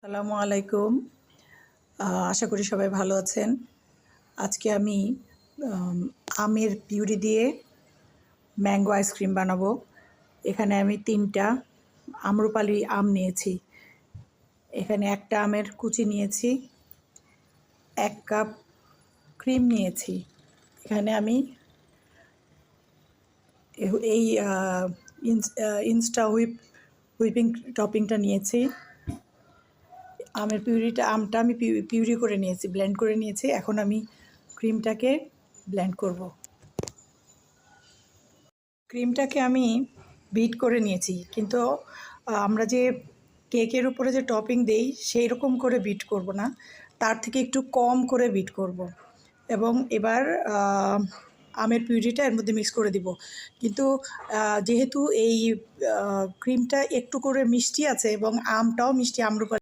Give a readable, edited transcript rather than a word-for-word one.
আসসালামু আলাইকুম। আশা করি সবাই ভালো আছেন। আজকে আমি আমের পিউরি দিয়ে ম্যাঙ্গো আইসক্রিম বানাবো। এখানে আমি ৩টা আম্রপালি আম নিয়েছি। এখানে একটা আমের কুচি নিয়েছি, ১ কাপ ক্রিম নিয়েছি। এখানে আমি এই ইনস্টা হুইপিং টপিংটা নিয়েছি। আমটা আমি পিউরি করে নিয়েছি, ব্লেন্ড করে নিয়েছি। এখন আমি ক্রিমটাকে ব্লেন্ড করব। ক্রিমটাকে আমি বিট করে নিয়েছি, কিন্তু আমরা যে কেকের উপরে যে টপিং দেই সেই রকম করে বিট করব না, তার থেকে একটু কম করে বিট করব। এবং এবার আমের পিউরিটা এর মধ্যে মিক্স করে দিব। কিন্তু যেহেতু এই ক্রিমটা একটু করে মিষ্টি আছে এবং আমটাও মিষ্টি, আম্রপালি